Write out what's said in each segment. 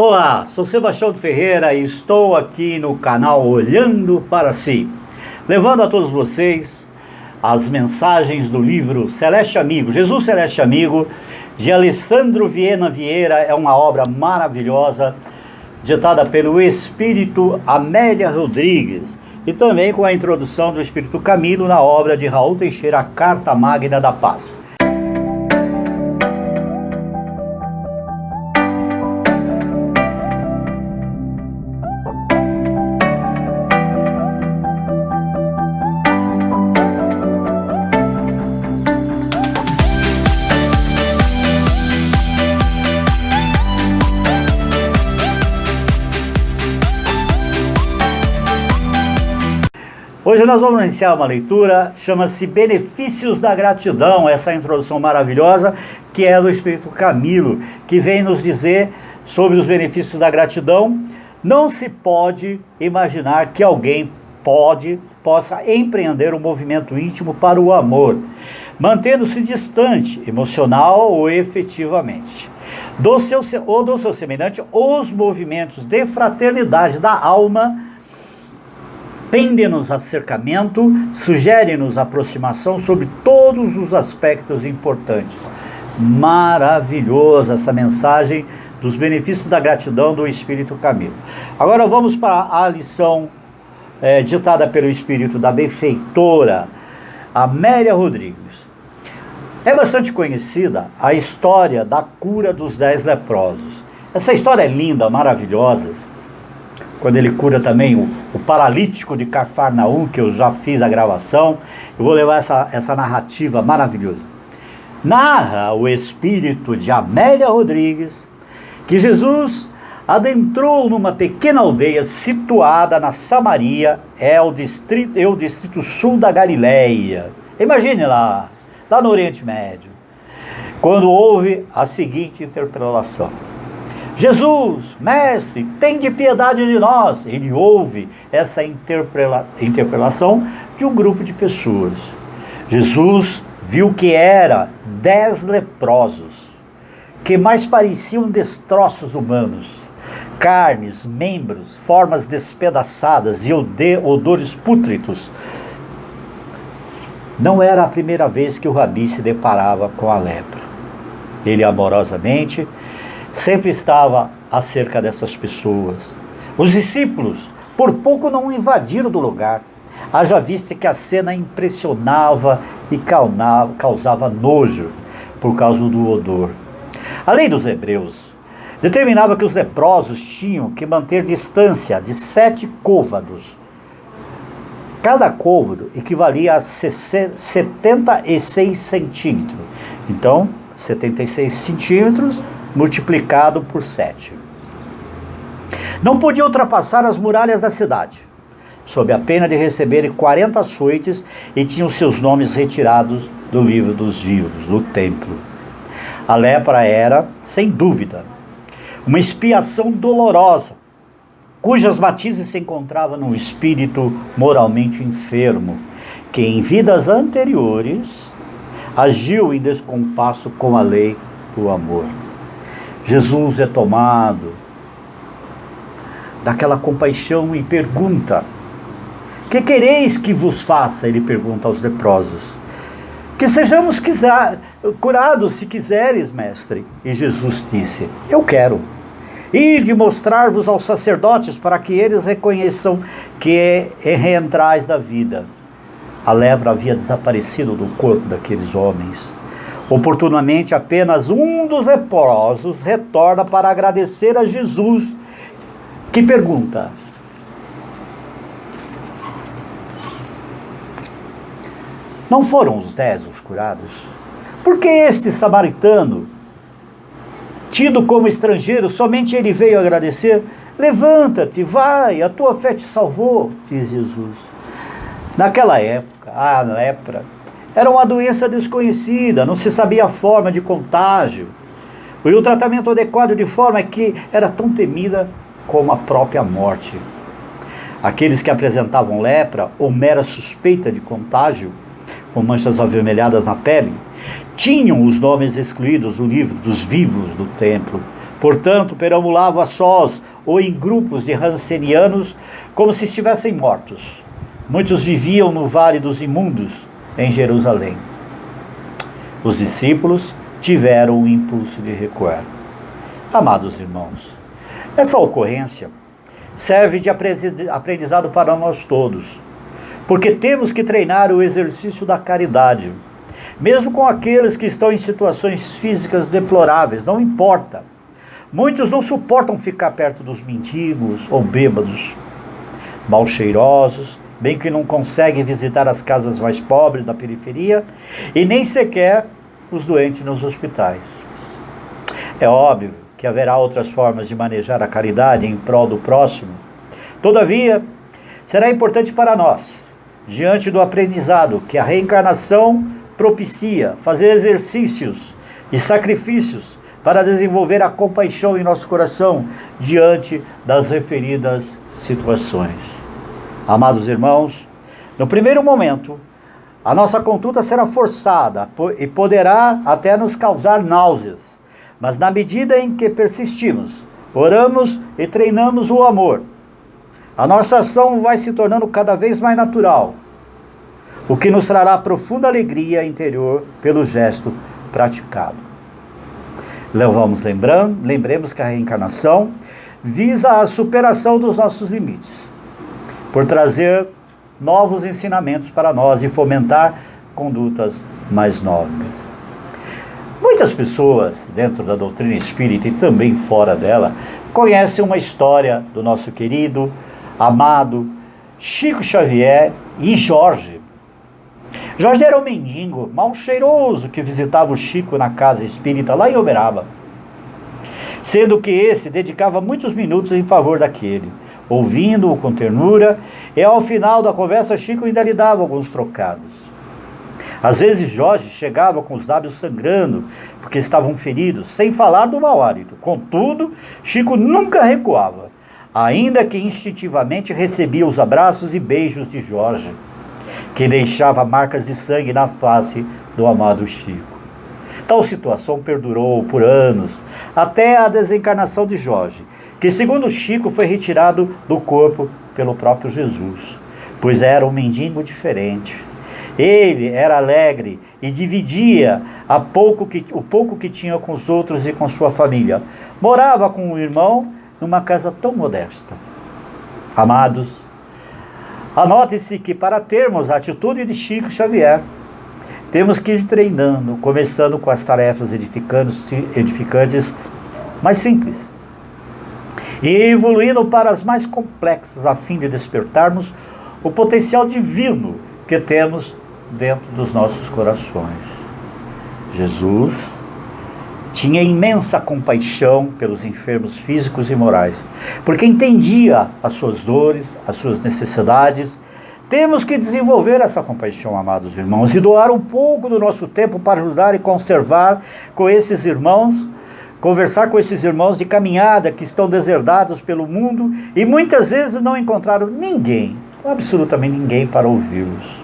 Olá, sou Sebastião Ferreira e estou aqui no canal Olhando para Si, levando a todos vocês as mensagens do livro Celeste Amigo, Jesus Celeste Amigo, de Alessandro Viena Vieira. É uma obra maravilhosa, ditada pelo Espírito Amélia Rodrigues, e também com a introdução do Espírito Camilo na obra de Raul Teixeira, a Carta Magna da Paz. Hoje nós vamos iniciar uma leitura, chama-se Benefícios da Gratidão, essa introdução maravilhosa que é do Espírito Camilo, que vem nos dizer sobre os benefícios da gratidão. Não se pode imaginar que alguém possa empreender um movimento íntimo para o amor, mantendo-se distante, emocional ou efetivamente, do seu semelhante. Os movimentos de fraternidade da alma pendem-nos acercamento, sugerem-nos aproximação sobre todos os aspectos importantes. Maravilhosa essa mensagem dos benefícios da gratidão do Espírito Camilo. Agora vamos para a lição ditada pelo Espírito da benfeitora Amélia Rodrigues. É bastante conhecida a história da cura dos 10 leprosos. Essa história é linda, maravilhosa. Quando ele cura também o paralítico de Cafarnaum, que eu já fiz a gravação, eu vou levar essa narrativa maravilhosa. Narra o Espírito de Amélia Rodrigues que Jesus adentrou numa pequena aldeia situada na Samaria, é o distrito sul da Galileia. Imagine lá no Oriente Médio, quando houve a seguinte interpelação: Jesus, mestre, tem de piedade de nós. Ele ouve essa interpelação de um grupo de pessoas. Jesus viu que era 10 leprosos, que mais pareciam destroços humanos, carnes, membros, formas despedaçadas e odores pútridos. Não era a primeira vez que o rabi se deparava com a lepra. Ele amorosamente sempre estava acerca dessas pessoas. Os discípulos por pouco não invadiram do lugar, haja vista que a cena impressionava e causava nojo por causa do odor. A lei dos hebreus determinava que os leprosos tinham que manter distância de 7 côvados. Cada côvado equivalia a 76 centímetros. Então, 76 centímetros multiplicado por 7. Não podia ultrapassar as muralhas da cidade, sob a pena de receberem 40 açoites, e tinham seus nomes retirados do livro dos vivos, do templo. A lepra era, sem dúvida, uma expiação dolorosa, cujas matizes se encontravam no espírito moralmente enfermo, que em vidas anteriores agiu em descompasso com a lei do amor. Jesus é tomado daquela compaixão e pergunta: que quereis que vos faça? Ele pergunta aos leprosos. Que sejamos curados, se quiseres, mestre. E Jesus disse: eu quero. Ide mostrar-vos aos sacerdotes, para que eles reconheçam que reentrais da vida. A lepra havia desaparecido do corpo daqueles homens. Oportunamente, apenas um dos leprosos retorna para agradecer a Jesus, que pergunta: não foram os 10 os curados? Por que este samaritano, tido como estrangeiro, somente ele veio agradecer? Levanta-te, vai, a tua fé te salvou, diz Jesus. Naquela época, a lepra era uma doença desconhecida, não se sabia a forma de contágio. E o tratamento adequado de forma que era tão temida como a própria morte. Aqueles que apresentavam lepra ou mera suspeita de contágio, com manchas avermelhadas na pele, tinham os nomes excluídos do livro dos vivos do templo, Portanto, perambulavam a sós ou em grupos de rancenianos, como se estivessem mortos. Muitos viviam no Vale dos Imundos, em Jerusalém. Os discípulos tiveram o impulso de recuar. Amados irmãos, essa ocorrência serve de aprendizado para nós todos, porque temos que treinar o exercício da caridade, mesmo com aqueles que estão em situações físicas deploráveis, não importa. Muitos não suportam ficar perto dos mendigos ou bêbados, mal cheirosos, bem que não conseguem visitar as casas mais pobres da periferia e nem sequer os doentes nos hospitais. É óbvio que haverá outras formas de manejar a caridade em prol do próximo. Todavia, será importante para nós, diante do aprendizado que a reencarnação propicia, fazer exercícios e sacrifícios para desenvolver a compaixão em nosso coração diante das referidas situações. Amados irmãos, no primeiro momento, a nossa conduta será forçada e poderá até nos causar náuseas, mas na medida em que persistimos, oramos e treinamos o amor, a nossa ação vai se tornando cada vez mais natural, o que nos trará profunda alegria interior pelo gesto praticado. Lembremos que a reencarnação visa a superação dos nossos limites, por trazer novos ensinamentos para nós e fomentar condutas mais nobres. Muitas pessoas, dentro da doutrina espírita e também fora dela, conhecem uma história do nosso querido, amado Chico Xavier e Jorge. Jorge era um mendigo mal cheiroso que visitava o Chico na casa espírita lá em Uberaba, sendo que esse dedicava muitos minutos em favor daquele, ouvindo-o com ternura, e ao final da conversa Chico ainda lhe dava alguns trocados. Às vezes Jorge chegava com os lábios sangrando, porque estavam feridos, sem falar do mau hálito. Contudo, Chico nunca recuava, ainda que instintivamente recebia os abraços e beijos de Jorge, que deixava marcas de sangue na face do amado Chico. Tal situação perdurou por anos, até a desencarnação de Jorge, que segundo Chico foi retirado do corpo pelo próprio Jesus, pois era um mendigo diferente. Ele era alegre e dividia o pouco que tinha com os outros e com sua família. Morava com o irmão numa casa tão modesta. Amados, anote-se que para termos a atitude de Chico Xavier, temos que ir treinando, começando com as tarefas edificantes mais simples, e evoluindo para as mais complexas, a fim de despertarmos o potencial divino que temos dentro dos nossos corações. Jesus tinha imensa compaixão pelos enfermos físicos e morais, porque entendia as suas dores, as suas necessidades. Temos que desenvolver essa compaixão, amados irmãos, e doar um pouco do nosso tempo para ajudar e conversar com esses irmãos de caminhada que estão deserdados pelo mundo e muitas vezes não encontraram ninguém, absolutamente ninguém, para ouvi-los.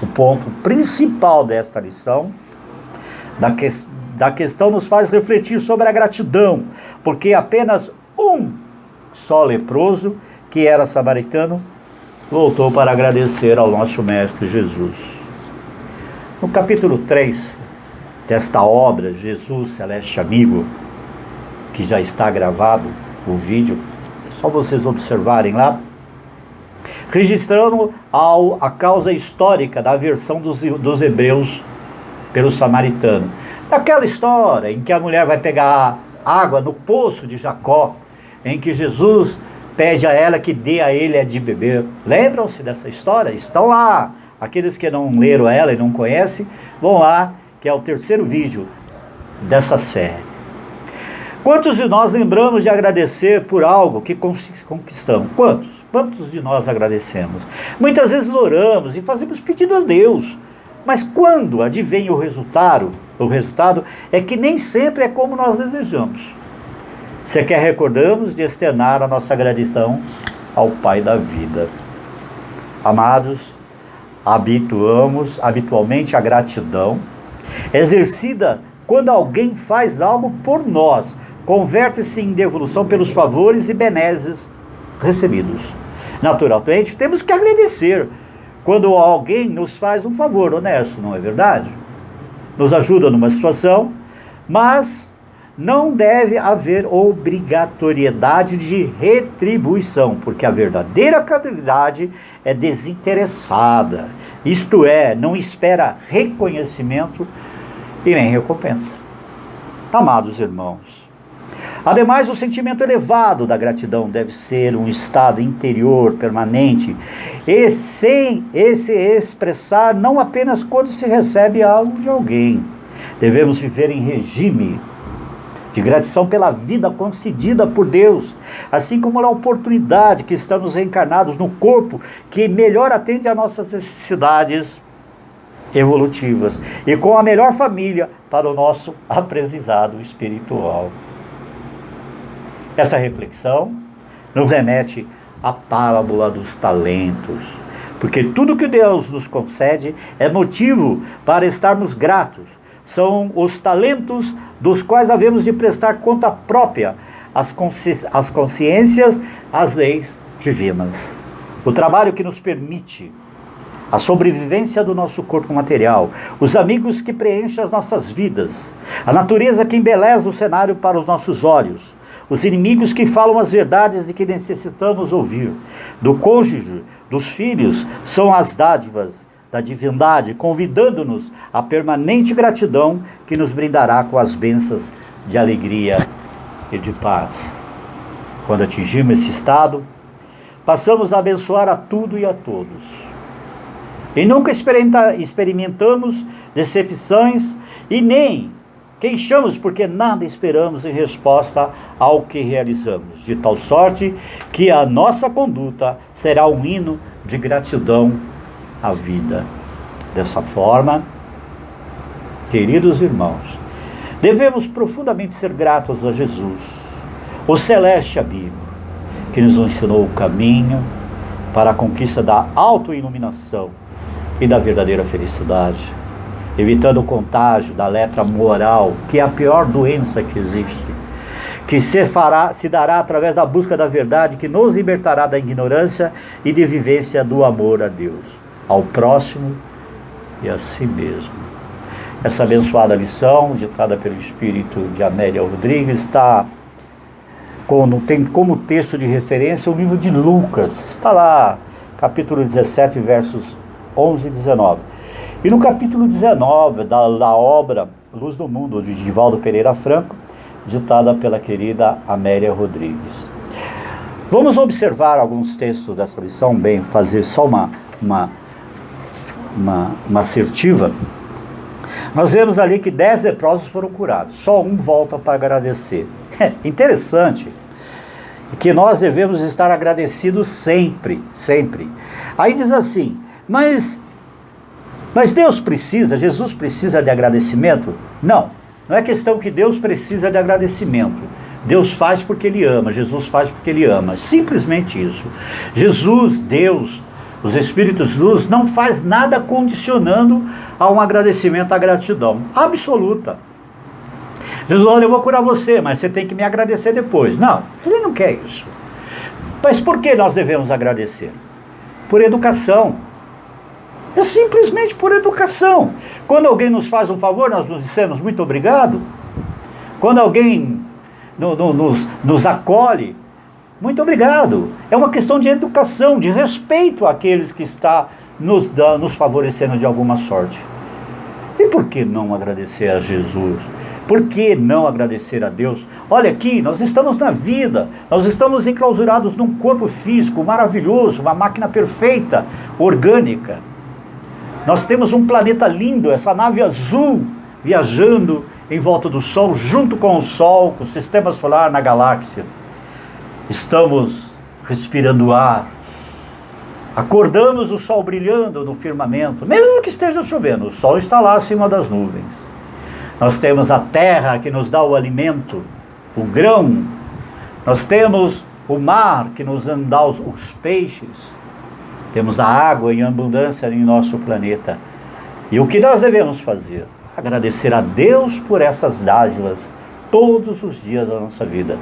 O ponto principal desta lição, da questão, nos faz refletir sobre a gratidão, porque apenas um só leproso, que era samaritano, voltou para agradecer ao nosso Mestre Jesus. No capítulo 3 desta obra, Jesus Celeste Amigo, que já está gravado o vídeo, é só vocês observarem lá, registrando a causa histórica da aversão dos hebreus pelo samaritano. Daquela história em que a mulher vai pegar água no poço de Jacó, em que Jesus pede a ela que dê a ele de beber. Lembram-se dessa história? Estão lá. Aqueles que não leram ela e não conhecem, vão lá, que é o terceiro vídeo dessa série. Quantos de nós lembramos de agradecer por algo que conquistamos? Quantos de nós agradecemos? Muitas vezes oramos e fazemos pedido a Deus, mas quando advém o resultado é que nem sempre é como nós desejamos. Sequer recordamos de externar a nossa gratidão ao Pai da vida. Amados, habitualmente a gratidão, exercida quando alguém faz algo por nós, converte-se em devolução pelos favores e benesses recebidos. Naturalmente, temos que agradecer quando alguém nos faz um favor honesto, não é verdade? Nos ajuda numa situação, mas não deve haver obrigatoriedade de retribuição, porque a verdadeira caridade é desinteressada, isto é, não espera reconhecimento e nem recompensa. Amados irmãos, ademais, o sentimento elevado da gratidão deve ser um estado interior permanente e sem se expressar não apenas quando se recebe algo de alguém. Devemos viver em regime de gratidão pela vida concedida por Deus, assim como a oportunidade que estamos reencarnados no corpo que melhor atende às nossas necessidades evolutivas e com a melhor família para o nosso aprendizado espiritual. Essa reflexão nos remete à parábola dos talentos, porque tudo que Deus nos concede é motivo para estarmos gratos. São os talentos dos quais havemos de prestar conta própria às consciências, às leis divinas. O trabalho que nos permite a sobrevivência do nosso corpo material, os amigos que preenchem as nossas vidas, a natureza que embeleza o cenário para os nossos olhos, os inimigos que falam as verdades de que necessitamos ouvir, do cônjuge, dos filhos, são as dádivas da divindade, convidando-nos à permanente gratidão que nos brindará com as bênçãos de alegria e de paz. Quando atingimos esse estado, passamos a abençoar a tudo e a todos. E nunca experimentamos decepções e nem queixamos porque nada esperamos em resposta ao que realizamos, de tal sorte que a nossa conduta será um hino de gratidão à vida. Dessa forma, queridos irmãos, devemos profundamente ser gratos a Jesus, o celeste amigo, que nos ensinou o caminho para a conquista da autoiluminação e da verdadeira felicidade, evitando o contágio da lepra moral, que é a pior doença que existe, que se dará através da busca da verdade, que nos libertará da ignorância e de vivência do amor a Deus, ao próximo e a si mesmo. Essa abençoada lição, ditada pelo espírito de Amélia Rodrigues, tem como texto de referência o livro de Lucas. Está lá, capítulo 17, versos 11 e 19. E no capítulo 19 da obra Luz do Mundo, de Divaldo Pereira Franco, ditada pela querida Amélia Rodrigues. Vamos observar alguns textos dessa lição, bem, fazer só uma assertiva. Nós vemos ali que 10 leprosos foram curados, só um volta para agradecer. É interessante que nós devemos estar agradecidos sempre, sempre. Aí diz assim, mas Deus precisa, Jesus precisa de agradecimento? Não é questão que Deus precisa de agradecimento. Deus faz porque Ele ama, Jesus faz porque Ele ama, simplesmente isso. Jesus, Deus, os Espíritos de Luz, não faz nada condicionando a um agradecimento, à gratidão absoluta. Jesus, olha, eu vou curar você, mas você tem que me agradecer depois. Não, Ele não quer isso. Mas por que nós devemos agradecer? Por educação. É simplesmente por educação. Quando alguém nos faz um favor, nós nos dizemos muito obrigado. Quando alguém nos acolhe, muito obrigado. É uma questão de educação, de respeito àqueles que está nos favorecendo de alguma sorte. E por que não agradecer a Jesus? Por que não agradecer a Deus? Olha aqui, nós estamos na vida, nós estamos enclausurados num corpo físico maravilhoso, uma máquina perfeita, orgânica. Nós temos um planeta lindo, essa nave azul, viajando em volta do Sol, junto com o Sol, com o Sistema Solar na galáxia. Estamos respirando ar. Acordamos o Sol brilhando no firmamento, mesmo que esteja chovendo, o Sol está lá acima das nuvens. Nós temos a terra que nos dá o alimento, o grão. Nós temos o mar que nos dá os peixes. Temos a água em abundância em nosso planeta. E o que nós devemos fazer? agradecer a Deus por essas dádivas todos os dias da nossa vida.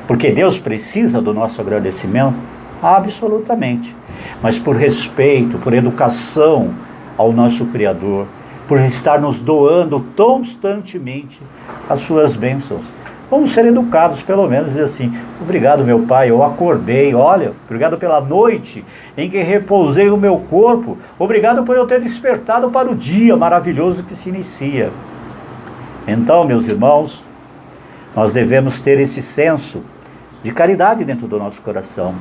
Porque Deus precisa do nosso agradecimento? Absolutamente. Mas por respeito, por educação ao nosso Criador, por estar nos doando constantemente as suas bênçãos. Vamos ser educados, pelo menos, dizer assim: obrigado, meu Pai, eu acordei, olha, obrigado pela noite em que repousei o meu corpo, obrigado por eu ter despertado para o dia maravilhoso que se inicia. Então, meus irmãos, nós devemos ter esse senso de caridade dentro do nosso coração.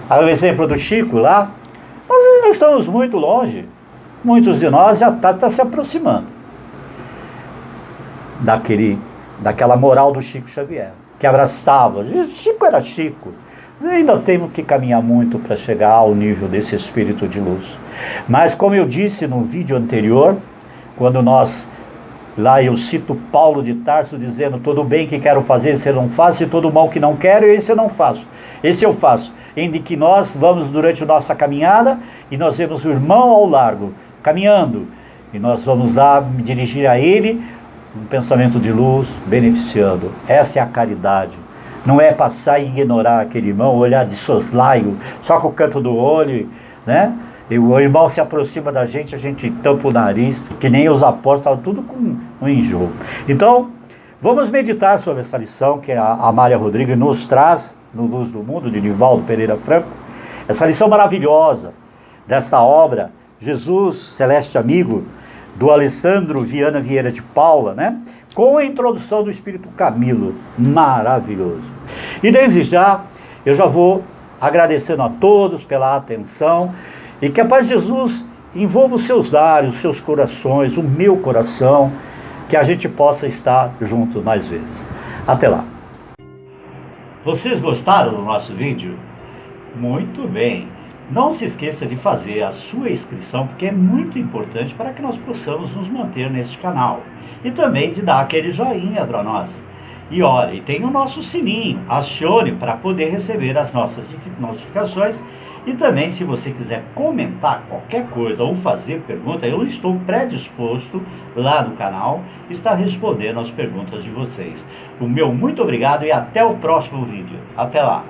O exemplo do Chico lá, nós estamos muito longe, muitos de nós já estão se aproximando daquela moral do Chico Xavier, que abraçava. Chico era Chico. Ainda temos que caminhar muito para chegar ao nível desse espírito de luz. Mas como eu disse no vídeo anterior, quando lá eu cito Paulo de Tarso dizendo: todo bem que quero fazer, esse eu não faço, e todo mal que não quero, esse eu não faço. Esse eu faço. Em que nós vamos durante a nossa caminhada e nós vemos o irmão ao largo, caminhando, e nós vamos lá me dirigir a ele um pensamento de luz, beneficiando. Essa é a caridade. Não é passar e ignorar aquele irmão, olhar de soslaio, só com o canto do olho, né? E o irmão se aproxima da gente, a gente tampa o nariz, que nem os apóstolos, estavam tudo com um enjoo. Então, vamos meditar sobre essa lição que a Amália Rodrigues nos traz no Luz do Mundo, de Nivaldo Pereira Franco. Essa lição maravilhosa desta obra, Jesus Celeste Amigo, do Alessandro Viana Vieira de Paula, né? Com a introdução do Espírito Camilo, maravilhoso. E desde já, eu já vou agradecendo a todos pela atenção, e que a paz de Jesus envolva os seus lares, os seus corações, o meu coração, que a gente possa estar juntos mais vezes. Até lá. Vocês gostaram do nosso vídeo? Muito bem. Não se esqueça de fazer a sua inscrição, porque é muito importante para que nós possamos nos manter neste canal. E também de dar aquele joinha para nós. E olha, e tem o nosso sininho, acione para poder receber as nossas notificações. E também, se você quiser comentar qualquer coisa ou fazer pergunta, eu estou predisposto lá no canal, está respondendo as perguntas de vocês. O meu muito obrigado e até o próximo vídeo. Até lá!